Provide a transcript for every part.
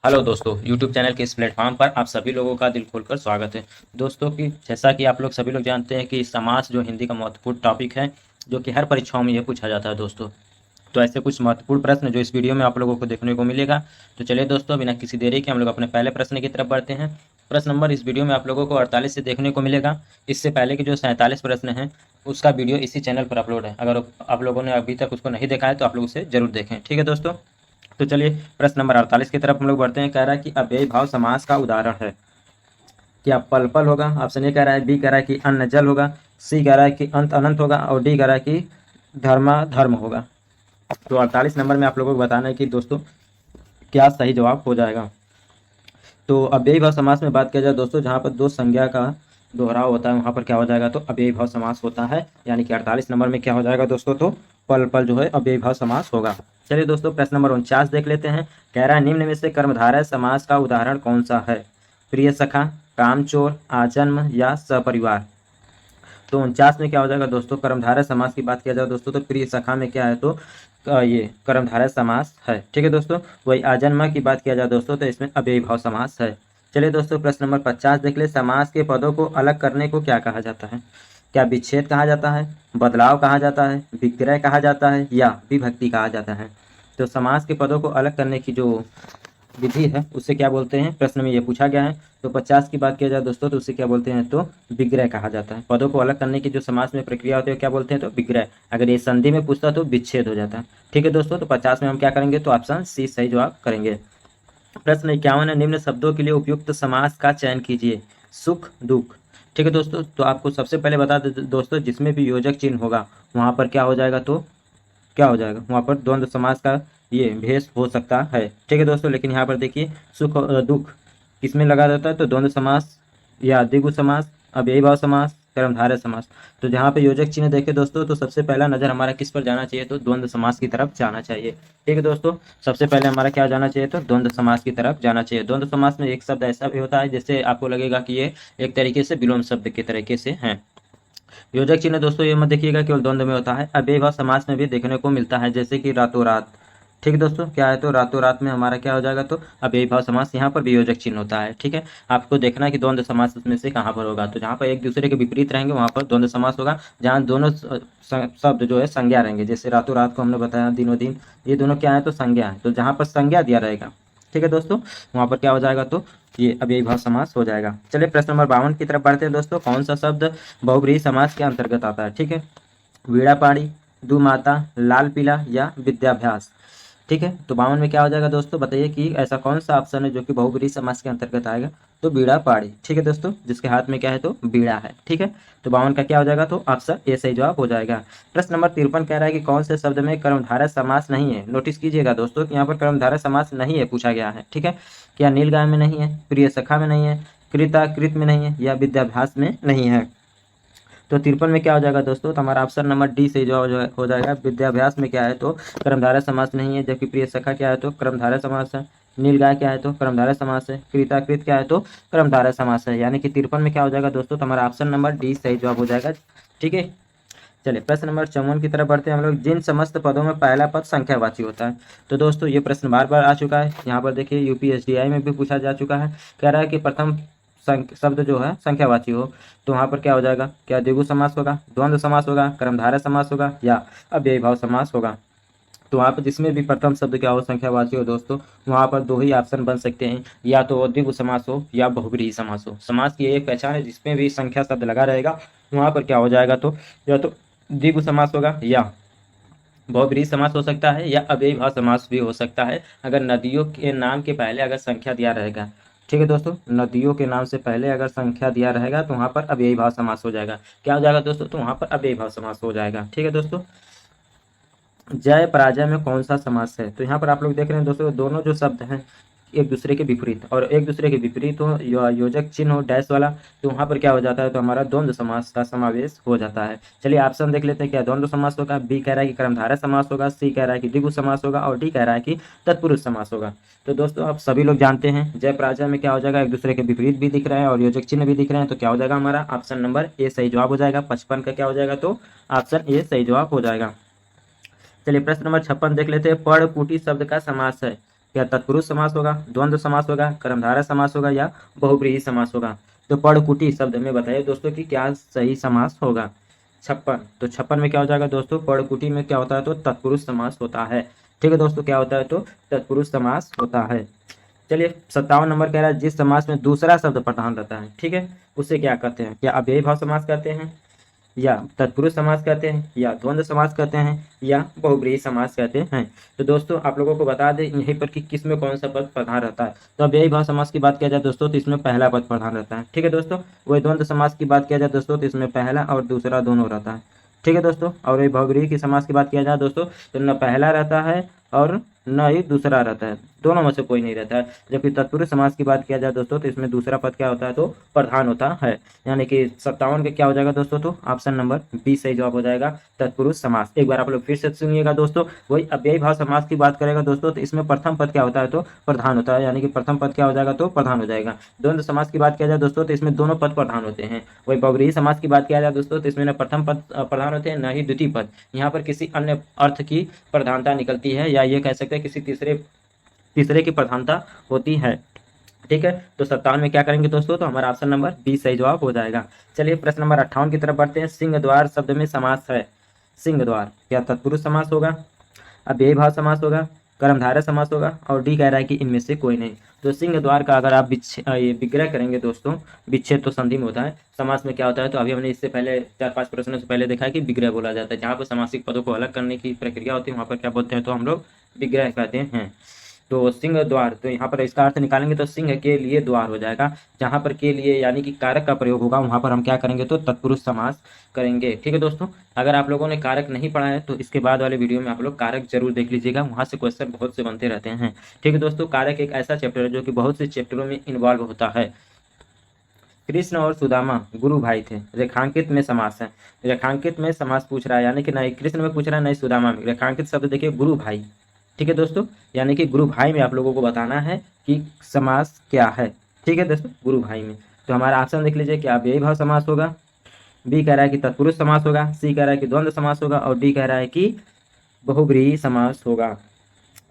Hello दोस्तों, YouTube channel के इस प्लेटफॉर्म पर आप सभी लोगों का दिल खोलकर स्वागत है। दोस्तों कि जैसा कि आप लोग सभी लोग जानते हैं कि समास जो हिंदी का महत्वपूर्ण टॉपिक है, जो कि हर परीक्षाओं में ये पूछा जाता है दोस्तों। तो ऐसे कुछ महत्वपूर्ण प्रश्न जो इस वीडियो में आप लोगों को देखने को मिलेगा। तो चलिए दोस्तों, बिना किसी देरी के हम लोग अपने पहले प्रश्न की तरफ बढ़ते हैं। प्रश्न नंबर इस वीडियो में आप लोगों को 48 से देखने को मिलेगा। इससे पहले के जो 47 प्रश्न हैं उसका वीडियो इसी चैनल पर अपलोड है। अगर आप लोगों ने अभी तक उसको नहीं देखा है तो आप लोग उसे जरूर देखें, ठीक है दोस्तों। तो चलिए प्रश्न नंबर 48 की तरफ हम लोग बढ़ते हैं। कह रहा है कि अव्ययी भाव समास का उदाहरण है। क्या पल पल होगा? ऑप्शन ए कह रहा है, बी कह रहा है कि अन्न जल होगा, सी कह रहा है कि अंत अनंत होगा और डी कह रहा है कि धर्मा धर्म होगा। तो 48 नंबर में आप लोगों को बताना है कि दोस्तों क्या सही जवाब हो जाएगा। तो अव्ययी भाव समास में बात किया जाए दोस्तों, जहाँ पर दो संज्ञा का दोहराव होता है वहाँ पर क्या हो जाएगा, तो अव्ययी भाव समास होता है। यानी कि 48 नंबर में क्या हो जाएगा दोस्तों, तो पल पल जो है अव्ययी भाव समास होगा। चलिए दोस्तों प्रश्न नंबर 49 देख लेते हैं। कह रहा है निम्न में से कर्मधारय समास का उदाहरण कौन सा है? प्रिय सखा, कामचोर, आजन्म या सपरिवार। तो 49 में क्या हो जाएगा दोस्तों, कर्मधारय समास की बात किया जाए दोस्तों तो प्रिय सखा में क्या है, तो ये कर्मधारय समास है, ठीक है दोस्तों। वही आजन्मा की बात किया जाए दोस्तों तो इसमें अव्ययी भाव समास है। चलिए दोस्तों प्रश्न नंबर 50 देख ले। समास के पदों को अलग करने को क्या कहा जाता है? क्या विच्छेद कहा जाता है, बदलाव कहा जाता है, विक्रय कहा जाता है या विभक्ति कहा जाता है? तो समास के पदों को अलग करने की जो विधि है उसे क्या बोलते हैं, प्रश्न में ये पूछा गया है। तो 50 की बात किया जाए दोस्तों तो उसे क्या बोलते हैं, तो विग्रह कहा जाता है। पदों को अलग करने की जो समास में प्रक्रिया होती है क्या बोलते हैं, तो विग्रह। अगर ये संधि में पूछता तो विच्छेद हो जाता है, ठीक है दोस्तों। तो 50 में हम क्या करेंगे, तो ऑप्शन सी सही जवाब करेंगे। प्रश्न 51 है, निम्न शब्दों के लिए उपयुक्त समास का चयन कीजिए। सुख दुख, ठीक है दोस्तों। तो आपको सबसे पहले बता दें दोस्तों, जिसमें भी योजक चिन्ह होगा वहाँ पर क्या हो जाएगा, तो क्या हो जाएगा, वहाँ पर द्वंद्व समास का ये भेष हो सकता है, ठीक है दोस्तों। लेकिन यहाँ पर देखिए सुख और दुख किसमें लगा रहता है, तो द्वंद्व समास या द्विगु समास, अव्ययी भाव समास, कर्मधारय समास। तो जहाँ पे योजक चिन्ह देखे दोस्तों तो सबसे पहला नजर हमारा किस पर जाना चाहिए, तो द्वंद्व समास की तरफ जाना चाहिए, ठीक है दोस्तों। सबसे पहले हमारा क्या जाना चाहिए, तो द्वंद्व समास की तरफ जाना चाहिए। द्वंद्व समास में एक शब्द ऐसा भी होता है जिससे आपको लगेगा कि ये एक तरीके से विलोम शब्द के तरीके से है। योजक चिन्ह दोस्तों ये मत देखिएगा केवल द्वंद्व में होता है, अव्ययी भाव समास में भी देखने को मिलता है, जैसे कि रातों रात, ठीक है दोस्तों। क्या है, तो रातों रात में हमारा क्या हो जाएगा, तो अव्ययी भाव समास, यहाँ पर भी योजक चिन्ह होता है, ठीक है। आपको देखना है कि द्वंद्व समास में से कहाँ पर होगा, तो जहाँ पर एक दूसरे के विपरीत रहेंगे वहाँ पर द्वंद्व समास होगा। जहाँ दोनों शब्द जो है संज्ञा रहेंगे, जैसे रातों रात को हमने बताया, दिनों दिन, ये दोनों क्या है, तो संज्ञा है। तो जहाँ पर संज्ञा दिया रहेगा, ठीक है दोस्तों, वहाँ पर क्या हो जाएगा, तो ये अव्ययी भाव समास हो जाएगा। चलिए प्रश्न नंबर 52 की तरफ बढ़ते हैं दोस्तों। कौन सा शब्द बहुब्रीहि समास के अंतर्गत आता है, ठीक है। वीणा पाणी, दुमाता, लाल पीला या विद्याभ्यास, ठीक है। तो 52 में क्या हो जाएगा दोस्तों, बताइए कि ऐसा कौन सा ऑप्शन है जो कि बहुब्रीहि समास के अंतर्गत आएगा, तो बीड़ा पाड़ी, ठीक है दोस्तों, जिसके हाथ में क्या है, तो बीड़ा है, ठीक है। तो 52 का क्या हो जाएगा, तो ऑप्शन ए सही जवाब हो जाएगा। प्रश्न नंबर 53 कह रहा है कि कौन से शब्द में कर्मधारय समास नहीं है। नोटिस कीजिएगा दोस्तों कि यहाँ पर कर्मधारय समास नहीं है पूछा गया है, ठीक है। क्या नीलगाय में नहीं है, प्रिय सखा में नहीं है, कृता कृत में नहीं है या विद्याभ्यास में नहीं है। तो 53 में क्या हो जाएगा दोस्तों, तो हमारा ऑप्शन नंबर डी से जो हो जाएगा। विद्याभ्यास में क्या है, तो कर्मधारय समास नहीं है, जबकि प्रिय सखा क्या है, तो कर्मधारय समास है। नीलगाय क्या है, तो कर्मधारय समास है। कृताकृत क्या है, तो कर्मधारय समास है। यानी कि 53 में क्या हो जाएगा दोस्तों, तो हमारा ऑप्शन नंबर डी सही जवाब हो जाएगा, ठीक है। चलिए प्रश्न नंबर 54 की तरफ बढ़ते हैं हम लोग। जिन समस्त पदों में पहला पद संख्यावाची होता है। तो दोस्तों ये प्रश्न बार बार आ चुका है, यहाँ पर देखिए यूपीएससीआई में भी पूछा जा चुका है। कह रहा है कि प्रथम शब्द जो है संख्यावाची हो, तो वहाँ पर क्या हो जाएगा, क्या द्विगु समास होगा, द्वंद्व समास होगा, कर्मधारय समास होगा या अव्ययी भाव समास होगा। तो वहाँ पर जिसमें भी प्रथम शब्द क्या हो, संख्यावाची हो दोस्तों, वहाँ पर दो ही ऑप्शन बन सकते हैं, या तो द्विगु समास हो या बहुब्रीहि समास हो। समास की एक पहचान है, जिसमें भी संख्या शब्द लगा रहेगा वहाँ पर क्या हो जाएगा, तो या तो द्विगु समास होगा या बहुब्रीहि समास हो सकता है या अव्ययी भाव समास भी हो सकता है, अगर नदियों के नाम के पहले अगर संख्या दिया रहेगा, ठीक है दोस्तों। नदियों के नाम से पहले अगर संख्या दिया रहेगा तो वहाँ पर अव्ययी भाव समास हो जाएगा। क्या हो जाएगा दोस्तों, तो वहाँ पर अव्ययी भाव समास हो जाएगा, ठीक है दोस्तों। जय पराजय में कौन सा समास है, तो यहाँ पर आप लोग देख रहे हैं दोस्तों, दोनों जो शब्द हैं एक दूसरे के विपरीत, और एक दूसरे के विपरीत हो या योजक चिन्ह हो डैश वाला, तो वहाँ पर क्या हो जाता है, तो हमारा द्वंद्व समास का समावेश हो जाता है। चलिए ऑप्शन देख लेते हैं, क्या द्वंद्व समास होगा, बी कह रहा है कि कर्मधारय समास होगा, सी कह रहा है कि द्विगु समास होगा और डी कह रहा है कि तत्पुरुष समास होगा। तो दोस्तों आप सभी लोग जानते हैं जय पराजय में क्या हो जाएगा, एक दूसरे के विपरीत भी दिख रहा है और योजक चिन्ह भी दिख रहे हैं, तो क्या हो जाएगा, हमारा ऑप्शन नंबर ए सही जवाब हो जाएगा। 55 का क्या हो जाएगा, तो ऑप्शन ए सही जवाब हो जाएगा। चलिए प्रश्न नंबर 56 देख लेते हैं। पर्ण कुटी शब्द का समास है। क्या तत्पुरुष समास होगा, द्वंद्व समास होगा, कर्मधारय समास होगा या बहुव्रीहि समास होगा। तो पड़कुटी शब्द में बताइए दोस्तों कि क्या सही समास होगा। 56, तो 56 में क्या हो जाएगा दोस्तों, पड़कुटी में क्या होता है तो तत्पुरुष समास होता है। ठीक है दोस्तों, क्या होता है तो तत्पुरुष समास होता है। चलिए 57 नंबर कह रहा है जिस समास में दूसरा शब्द प्रधान रहता है, ठीक है, उसे क्या कहते हैं। क्या अव्ययी भाव समास कहते हैं, या तत्पुरुष समास कहते हैं, या द्वंद्व समास कहते हैं, या बहुव्रीहि समास कहते हैं। तो दोस्तों आप लोगों को बता दें यहीं पर कि किस में कौन सा पद प्रधान रहता है। तो अव्ययी भाव समास की बात किया जाए दोस्तों तो इसमें पहला पद प्रधान रहता है। ठीक है दोस्तों, वही द्वंद्व समास की बात किया जाए दोस्तों तो इसमें पहला और दूसरा दोनों रहता है। ठीक है दोस्तों, और वही बहुव्रीहि की समास की बात किया जाए दोस्तों तो न पहला रहता है और न ही दूसरा रहता है, दोनों में से कोई नहीं रहता है। जबकि तत्पुरुष समास की बात किया जाए दोस्तों तो इसमें दूसरा पद क्या होता है तो प्रधान होता है। यानी कि 57 का क्या हो जाएगा दोस्तों, तो ऑप्शन नंबर बी सही जवाब हो जाएगा, तत्पुरुष समास। एक बार आप लोग फिर से सुनिएगा दोस्तों, वही अव्ययी भाव समास की बात करेगा दोस्तों तो इसमें प्रथम पद क्या होता है तो प्रधान होता है, यानी कि प्रथम पद क्या हो जाएगा तो प्रधान हो जाएगा। द्वंद्व समास की बात किया जाए दोस्तों तो इसमें दोनों पद प्रधान होते हैं। वही बहुव्रीहि समास की बात किया जाए दोस्तों तो इसमें न प्रथम पद प्रधान होते हैं न ही द्वितीय पद, यहाँ पर किसी अन्य अर्थ की प्रधानता निकलती है, या ये कह सकते हैं किसी तीसरे की प्रधानता होती है। ठीक है, तो 57 में क्या करेंगे दोस्तों, तो हमारा ऑप्शन नंबर बी सही जवाब हो जाएगा। चलिए प्रश्न नंबर 58 की तरफ बढ़ते हैं। सिंह द्वार शब्द में समास है। सिंह द्वार क्या तत्पुरुष समास होगा, अव्ययी भाव समास होगा, कर्मधारय समास होगा, और डी कह रहा है कि इनमें से कोई नहीं। तो सिंह द्वार का अगर आप ये विग्रह करेंगे दोस्तों, विच्छेद तो संधि में होता है, समास में क्या होता है तो अभी हमने इससे पहले 4-5 प्रश्नों से पहले देखा है कि विग्रह बोला जाता है। जहाँ पर समासिक पदों को अलग करने की प्रक्रिया होती है वहाँ पर क्या बोलते हैं तो हम लोग विग्रह कहते हैं। तो सिंह द्वार, तो यहाँ पर इसका अर्थ निकालेंगे तो सिंह के लिए द्वार हो जाएगा। जहाँ पर के लिए यानी कि कारक का प्रयोग होगा वहाँ पर हम क्या करेंगे तो तत्पुरुष समास करेंगे। ठीक है दोस्तों, अगर आप लोगों ने कारक नहीं पढ़ा है तो इसके बाद वाले वीडियो में आप लोग कारक जरूर देख लीजिएगा, वहाँ से क्वेश्चन बहुत से बनते रहते हैं। ठीक है दोस्तों, कारक एक ऐसा चैप्टर है जो कि बहुत से चैप्टरों में इन्वॉल्व होता है। कृष्ण और सुदामा गुरु भाई थे, रेखांकित में समास है। रेखांकित में समास पूछ रहा है, यानी कि नहीं कृष्ण में पूछ रहा है नहीं सुदामा में। रेखांकित शब्द देखिए गुरु भाई। ठीक है दोस्तों, यानी कि गुरु भाई में आप लोगों को बताना है कि समास क्या है। ठीक है दोस्तों, गुरु भाई में। तो हमारा ऑप्शन देख लीजिए, क्या अव्ययी भाव समास होगा, बी कह रहा है कि तत्पुरुष समास होगा, सी कह रहा है कि द्वंद्व समास होगा, और डी कह रहा है कि बहुव्रीहि समास होगा।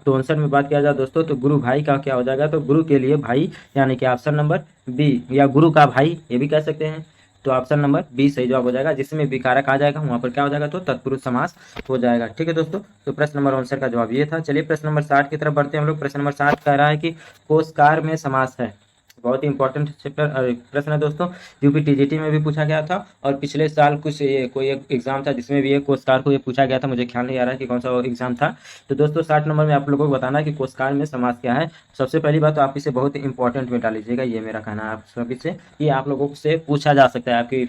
तो 59 में बात किया जाए दोस्तों तो गुरु भाई का क्या हो जाएगा तो गुरु के लिए भाई, यानी कि ऑप्शन नंबर बी, या गुरु का भाई ये भी कह सकते हैं। तो ऑप्शन नंबर बी सही जवाब हो जाएगा, जिसमें विकारक आ जाएगा वहां पर क्या हो जाएगा तो तत्पुरुष समास हो जाएगा। ठीक है दोस्तों, तो प्रश्न नंबर 59 का जवाब ये था। चलिए प्रश्न नंबर 60 की तरफ बढ़ते हैं हम लोग। प्रश्न नंबर 60 कह रहा है कि कोशकार में समास है। बहुत ही इंपॉर्टेंट चैप्टर प्रश्न है दोस्तों, यूपी टीजीटी में भी पूछा गया था, और पिछले साल कुछ कोई एक एग्जाम था जिसमें भी ये कोशकार को ये पूछा गया था, मुझे ख्याल नहीं आ रहा है कि कौन सा एग्जाम था। तो दोस्तों 60 नंबर में आप लोगों को बताना है कि कोशकार में समास क्या है। सबसे पहली बात तो आप इसे बहुत ही इंपॉर्टेंट में डाल लीजिएगा, ये मेरा कहना है आप सभी से, ये आप लोगों से पूछा जा सकता है आपकी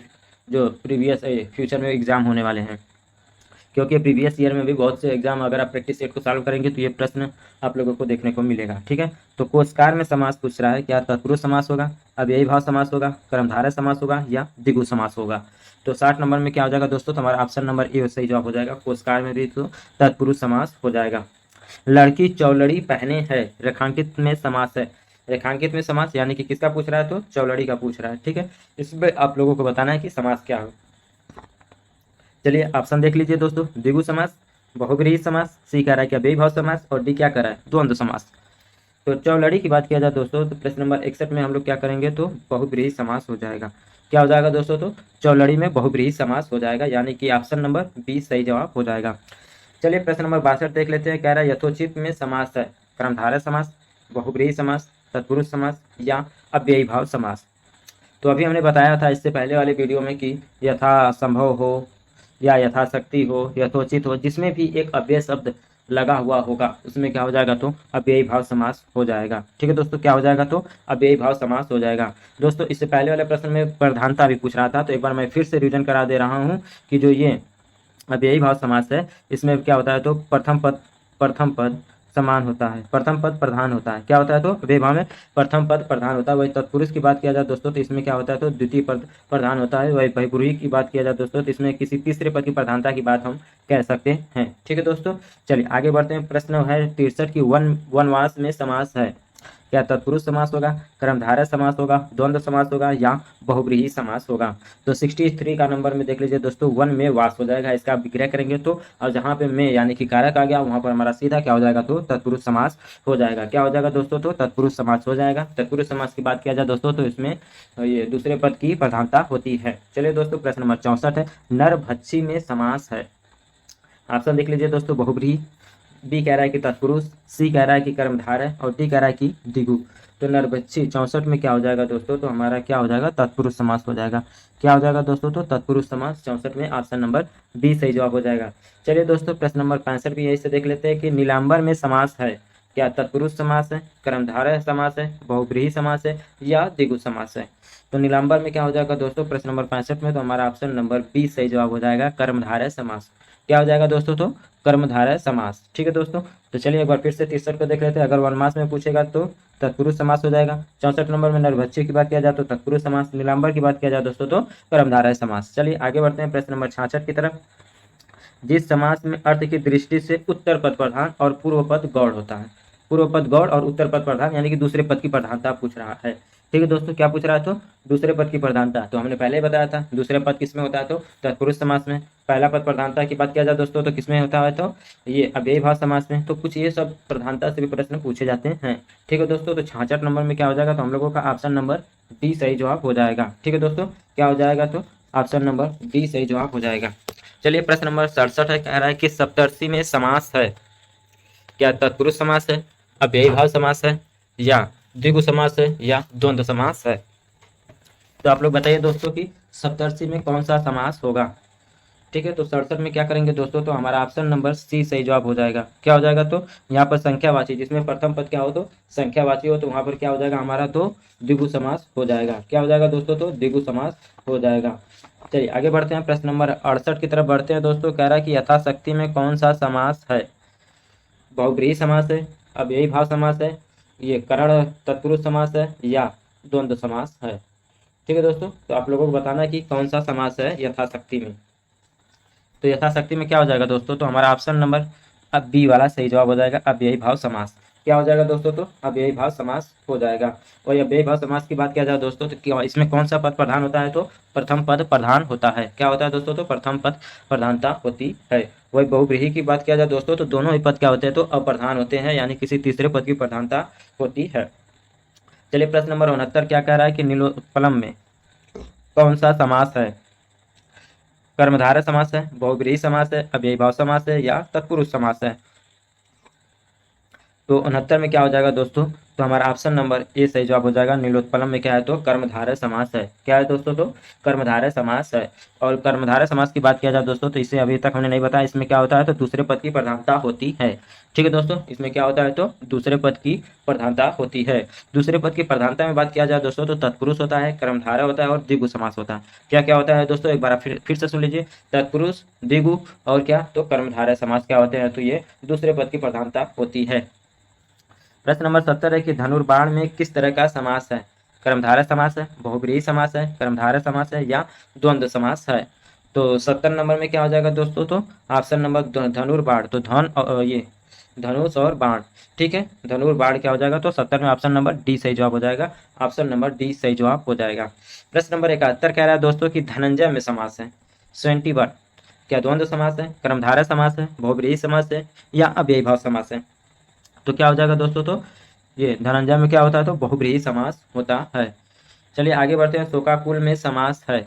जो प्रीवियस फ्यूचर में एग्जाम होने वाले हैं, क्योंकि प्रीवियस ईयर में भी बहुत से एग्जाम अगर आप प्रैक्टिस सेट को सॉल्व करेंगे तो ये प्रश्न आप लोगों को देखने को मिलेगा। ठीक है, तो कोशकार में समास पूछ रहा है, क्या तत्पुरुष समास होगा, अव्ययी भाव समास होगा, कर्मधारय समास होगा, या द्विगु समास होगा। तो 60 नंबर में क्या हो जाएगा दोस्तों, तो हमारा ऑप्शन नंबर ए सही जवाब हो जाएगा, कोशकार में भी तो तत्पुरुष समास हो जाएगा। लड़की चौलड़ी पहने है, रेखांकित में समास है। रेखांकित में समास यानी कि किसका पूछ रहा है तो चौलड़ी का पूछ रहा है। ठीक है, इसमें आप लोगों को बताना है कि समास क्या है। चलिए ऑप्शन देख लीजिए दोस्तों, द्विगु समास, बहुव्रीहि समास, सी कह रहा है कि अव्ययी भाव समास, और डी क्या कह रहा है द्वंद्व समास। तो चौलड़ी की बात किया जाए दोस्तों तो प्रश्न नंबर 61 में हम लोग क्या करेंगे तो बहुव्रीहि समास हो जाएगा। क्या हो जाएगा दोस्तों, तो चौलड़ी में बहुव्रीहि समास हो जाएगा, यानी कि ऑप्शन नंबर बी सही जवाब हो जाएगा। चलिए प्रश्न नंबर 62 देख लेते हैं। कह रहा है यथोचित में समास है, कर्मधारय समास, बहुव्रीहि समास, तत्पुरुष समास, या अव्ययी भाव समास। तो अभी हमने बताया था इससे पहले वाले वीडियो में कि यथा संभव हो, या यथाशक्ति हो, यथोचित हो, जिसमें भी एक अव्यय शब्द लगा हुआ होगा उसमें क्या हो जाएगा तो अव्ययी भाव समास हो जाएगा। ठीक है दोस्तों, क्या हो जाएगा तो अव्ययी भाव समास हो जाएगा। दोस्तों इससे पहले वाले प्रश्न में प्रधानता भी पूछ रहा था, तो एक बार मैं फिर से रिवीजन करा दे रहा हूँ कि जो ये अव्ययी भाव समास है इसमें क्या होता है तो प्रथम पद समान होता है, प्रथम पद प्रधान होता है। क्या होता है तो अव्ययी भाव में प्रथम पद प्रधान होता है। वही तत्पुरुष की बात किया जाए दोस्तों तो इसमें क्या होता है तो द्वितीय पद प्रधान होता है। वही बहुव्रीहि की बात किया जाए दोस्तों तो इसमें किसी तीसरे पद की प्रधानता की बात हम कह सकते हैं। ठीक है दोस्तों, चलिए आगे बढ़ते हैं। प्रश्न है 63 की वनवास में समास है। क्या तत्पुरुष समास होगा, कर्मधारय समास होगा, द्वंद्व समास होगा या बहुव्रीहि समास होगा। तो 63 का नंबर में देख लीजिए दोस्तों, वन में वास हो जाएगा, इसका आप विग्रह करेंगे तो, और जहाँ पे में यानी कि कारक आ गया वहाँ पर हमारा सीधा क्या हो जाएगा, तो तत्पुरुष समास हो जाएगा। क्या हो जाएगा दोस्तों, तो तत्पुरुष समास हो जाएगा। तत्पुरुष समास की बात किया जाए दोस्तों तो इसमें ये दूसरे पद की प्रधानता होती है। चलिए दोस्तों, प्रश्न नंबर 64 है, नरभक्षी में समास है। ऑप्शन देख लीजिए दोस्तों, बहुव्रीहि, बी कह रहा है कि तत्पुरुष, सी कह रहा है कि कर्मधारय और डी कह रहा है कि द्विगु। तो नरभक्षी 64 में क्या हो जाएगा दोस्तों, तो हमारा क्या हो जाएगा, तत्पुरुष समास हो जाएगा। क्या हो जाएगा दोस्तों, तो तत्पुरुष समास 64 में ऑप्शन नंबर बी सही जवाब हो जाएगा। चलिए दोस्तों, प्रश्न नंबर 65 भी यही से देख लेते हैं कि नीलांबर में समास है। क्या तत्पुरुष समास है, कर्मधारय समास है, बहुव्रीहि समास है या द्विगु समास है। तो नीलांबर में क्या हो जाएगा दोस्तों, प्रश्न नंबर 65 में, तो हमारा ऑप्शन नंबर बी सही जवाब हो जाएगा, कर्मधारय समास। क्या हो जाएगा दोस्तों, तो कर्मधारय समास। ठीक है दोस्तों, तो चलिए एक बार फिर से 63 को देख लेते हैं। अगर वनमास में पूछेगा तो तत्पुरुष समास हो जाएगा। 64 नंबर में नरभक्षी की बात किया जाए तो तत्पुरुष समास, नीलांबर की बात किया जाए दोस्तों तो कर्मधारय समास। चलिए आगे बढ़ते हैं प्रश्न नंबर 66 की तरफ। जिस समास में अर्थ की दृष्टि से उत्तर पद प्रधान और पूर्व पद गौड़ होता है। पूर्व पद गौड़ और उत्तर पद प्रधान यानी कि दूसरे पद की प्रधानता पूछ रहा है। ठीक है दोस्तों, क्या पूछ रहा है, तो दूसरे पद की प्रधानता। तो हमने पहले ही बताया था दूसरे पद किसमें होता है, तो तत्पुरुष समास में। पहला पद प्रधानता की बात किया जाए दोस्तों तो किसमें होता है, तो ये अव्ययी भाव समास में। तो कुछ ये सब प्रधानता से भी प्रश्न पूछे जाते हैं। ठीक है दोस्तों, तो 66 नंबर में क्या हो जाएगा, तो हम लोगों का ऑप्शन नंबर डी सही जवाब हो जाएगा। ठीक है दोस्तों, क्या हो जाएगा, तो ऑप्शन नंबर डी सही जवाब हो जाएगा। चलिए प्रश्न नंबर 67 है, कह रहा है कि सप्तर्षि में समास है। क्या तत्पुरुष समास है, अव्ययी भाव समास है या द्विगु समास है या द्वंद्व समास है। तो आप लोग बताइए दोस्तों कि सप्तर्षि में कौन सा समास होगा। ठीक है, तो 67 में क्या करेंगे दोस्तों, तो हमारा ऑप्शन नंबर सी सही जवाब हो जाएगा। क्या हो जाएगा, तो यहाँ पर संख्यावाची, जिसमें प्रथम पद क्या हो तो संख्यावाची हो, तो वहाँ पर क्या हो जाएगा हमारा, तो द्विगु समास हो जाएगा। क्या हो जाएगा दोस्तों, तो द्विगु समास हो जाएगा। चलिए आगे बढ़ते हैं, प्रश्न नंबर 68 की तरफ बढ़ते हैं दोस्तों। कह रहा है कि यथाशक्ति में कौन सा समास है। बहुव्रीहि समास है, अव्ययी भाव समास है, ये करण तत्पुरुष समास है या द्वंद्व समास है। ठीक है दोस्तों, तो आप लोगों को बताना है कि कौन सा समास है यथाशक्ति में। तो यथाशक्ति में क्या हो जाएगा दोस्तों, तो हमारा ऑप्शन नंबर अब बी वाला सही जवाब हो जाएगा, अव्ययी भाव समास। क्या हो जाएगा दोस्तों, तो अव्ययी भाव समास हो जाएगा। और अव्ययी भाव समास की बात किया जाए दोस्तों तो क्या इसमें कौन सा पद प्रधान होता है, तो प्रथम पद प्रधान होता है। क्या होता है दोस्तों, तो प्रथम पद प्रधानता होती है। वही बहुव्रीहि की बात किया जाए दोस्तों तो दोनों ही पद क्या होते हैं, तो अप्रधान होते हैं, यानी किसी तीसरे पद की प्रधानता होती है। चलिए प्रश्न नंबर 69 क्या कह रहा है कि नीलोत्पलम में कौन सा समास है। कर्मधारय समास है, बहुव्रीहि समास है, अव्ययी भाव समास है या तत्पुरुष समास है। तो 69 में क्या हो जाएगा दोस्तों, तो हमारा ऑप्शन नंबर ए सही जवाब हो जाएगा। नीलोत्पलम में क्या है, तो कर्मधारय समास है। क्या है दोस्तों, तो कर्मधारय समास है। और कर्मधारय समास की बात किया जाए दोस्तों तो इसे अभी तक हमने नहीं बताया, इसमें क्या होता है, तो दूसरे पद की प्रधानता होती है। ठीक है दोस्तों, इसमें क्या होता है, तो दूसरे पद की प्रधानता होती है। दूसरे पद की प्रधानता में बात किया जाए दोस्तों तो तत्पुरुष होता है, कर्मधारय होता है और द्विगु समास होता है। क्या क्या होता है दोस्तों, एक बार फिर से सुन लीजिए, तत्पुरुष, द्विगु और क्या, तो कर्मधारय समास क्या होते हैं, तो ये दूसरे पद की प्रधानता होती है। प्रश्न नंबर 70 है कि धनुर्बाण में किस तरह का समास है। कर्मधारय समास है, बहुव्रीहि समास है, कर्मधारय समास है या द्वंद्व समास है। तो 70 नंबर में क्या हो जाएगा दोस्तों, तो ऑप्शन नंबर धनुर्बाण, तो धन ये धनुष और बाण। ठीक है, धनुर्बाण क्या हो जाएगा, तो 70 में ऑप्शन नंबर डी सही जवाब हो जाएगा। ऑप्शन नंबर डी सही जवाब हो जाएगा। प्रश्न नंबर 71 कह रहा है दोस्तों कि धनंजय में समास है। 71 क्या द्वंद्व समास है, कर्मधारय समास है, बहुव्रीहि समास है या अव्ययी भाव समास है। तो क्या हो जाएगा दोस्तों, तो ये धनंजय में क्या होता है, तो बहुव्रीहि समास होता है। चलिए आगे बढ़ते हैं, शोकाकुल में समास है।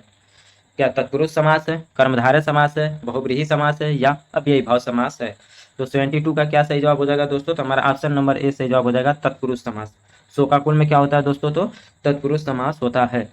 क्या तत्पुरुष समास है, कर्मधारय समास है, बहुव्रीहि समास है या अव्ययी भाव समास है। तो 72 का क्या सही जवाब हो जाएगा दोस्तों, तो हमारा ऑप्शन नंबर ए सही जवाब हो जाएगा, तत्पुरुष समास। शोकाकुल में क्या होता है दोस्तों, तो तत्पुरुष समास होता है।